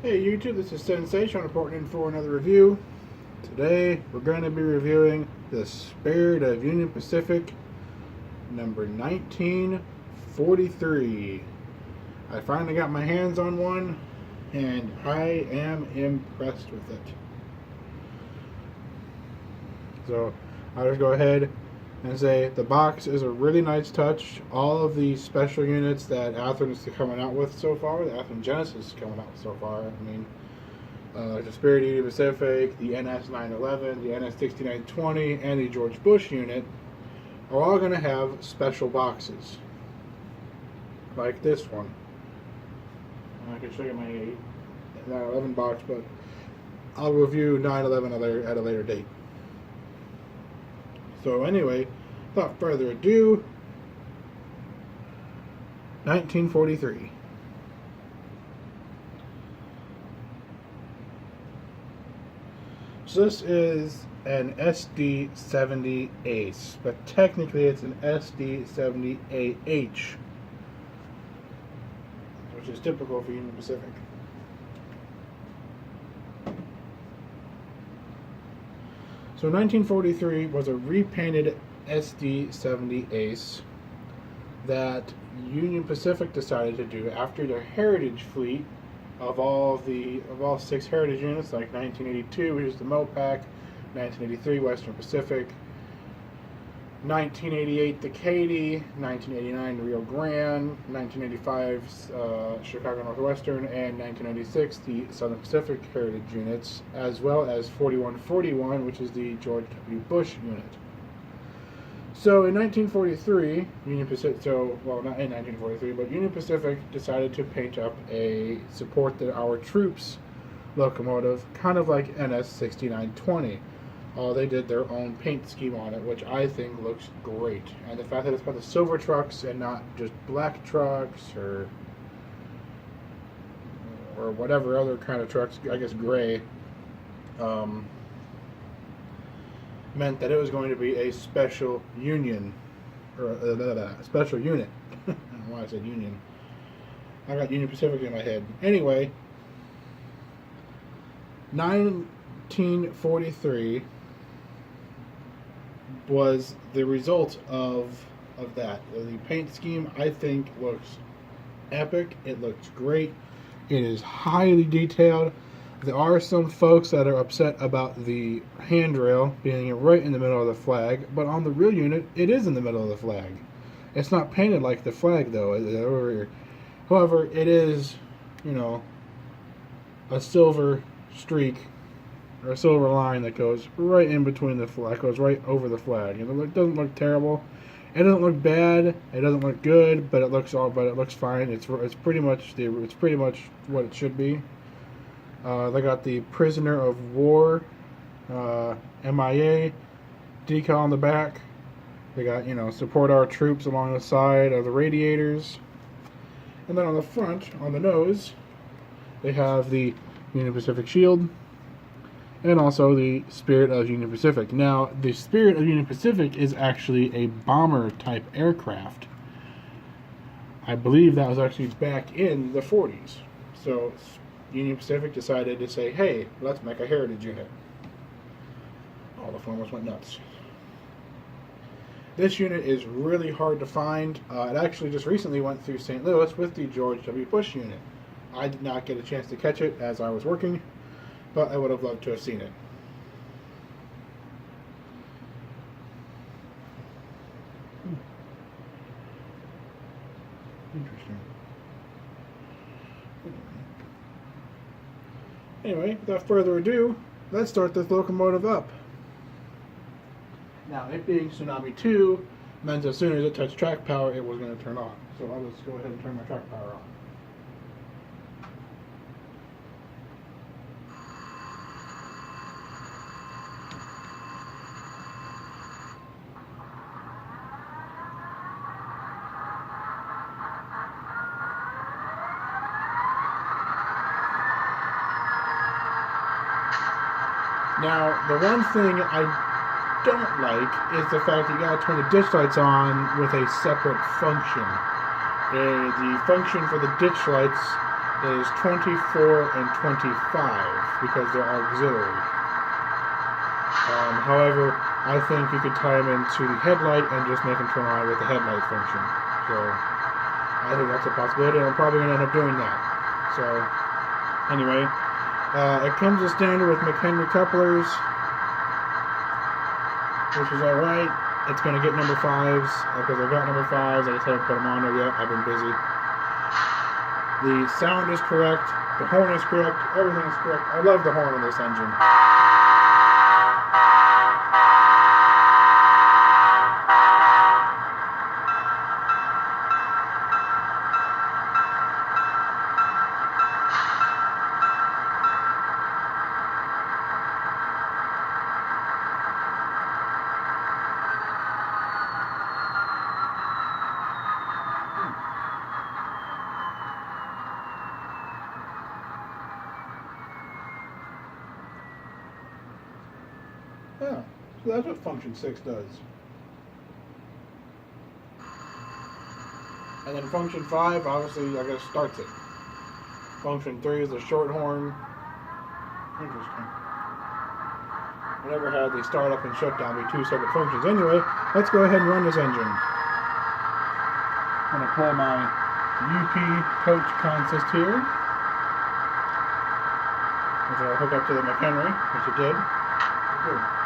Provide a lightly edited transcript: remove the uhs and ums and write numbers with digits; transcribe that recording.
Hey YouTube, this is Sensation reporting in for another review. Today we're going to be reviewing the Spirit of Union Pacific number 1943. I finally got my hands on one and I am impressed with it. So I'll just go ahead and say the box is a really nice touch. All of the special units that Athearn is coming out with so far, the Athearn Genesis is coming out with so far, the Spirit of Union Pacific, the NS911, the NS6920, and the George Bush unit are all going to have special boxes. Like this one. I can show you my 911 box, but I'll review 911 at a later date. So anyway, without further ado, 1943. So this is an SD70Ace, but technically it's an SD70Ace, which is typical for Union Pacific. So 1943 was a repainted SD70Ace that Union Pacific decided to do after their Heritage fleet of all 6 Heritage units, like 1982, which is the MOPAC, 1983 Western Pacific, 1988 the Katy, 1989 the Rio Grande, 1985 Chicago Northwestern, and 1996 the Southern Pacific Heritage units, as well as 4141, which is the George W. Bush unit. So in 1943, Union Pacific, not in 1943, but Union Pacific decided to paint up a Support Our Troops locomotive, kind of like NS6920. They did their own paint scheme on it, which I think looks great. And the fact that it's got the silver trucks and not just black trucks or whatever other kind of trucks, I guess gray, meant that it was going to be a special union, or a special unit. I don't know why I said union. I got Union Pacific in my head. Anyway, 1943 was the result of that. The paint scheme, I think, looks epic. It looks great. It is highly detailed. There are some folks that are upset about the handrail being right in the middle of the flag, but on the real unit, it is in the middle of the flag. It's not painted like the flag, though. However, it is, a silver streak or a silver line that goes right in between the flag, goes right over the flag. It doesn't look terrible. It doesn't look bad. It doesn't look good, but it looks fine. It's pretty much what it should be. They got the Prisoner of War MIA decal on the back. They got, Support Our Troops along the side of the radiators. And then on the front, on the nose, they have the Union Pacific shield and also the Spirit of Union Pacific. Now, the Spirit of Union Pacific is actually a bomber type aircraft. I believe that was actually back in the 40s. So Union Pacific decided to say, hey, let's make a Heritage unit. All the farmers went nuts. This unit is really hard to find. It actually just recently went through St. Louis with the George W. Bush unit. I did not get a chance to catch it as I was working, but I would have loved to have seen it. Interesting. Anyway, without further ado, let's start this locomotive up. Now, it being Tsunami 2 meant as soon as it touched track power, it was going to turn on. So I'll just go ahead and turn my track power on. Now, the one thing I don't like is the fact that you gotta turn the ditch lights on with a separate function. The function for the ditch lights is 24 and 25 because they're auxiliary. However, I think you could tie them into the headlight and just make them turn on with the headlight function. So I think that's a possibility, and I'm probably going to end up doing that. So anyway, it comes as standard with McHenry couplers, which is alright. It's going to get number 5s because I got number 5s. I just haven't put them on there yet. I've been busy. The sound is correct. The horn is correct. Everything is correct. I love the horn in this engine. Yeah, so that's what function 6 does. And then function 5, obviously, I guess, starts it. Function 3 is the short horn. Interesting. I never had the startup and shutdown be 2 separate functions. Anyway, let's go ahead and run this engine. I'm going to pull my UP coach consist here, which I'll hook up to the McHenry, which it did. Good.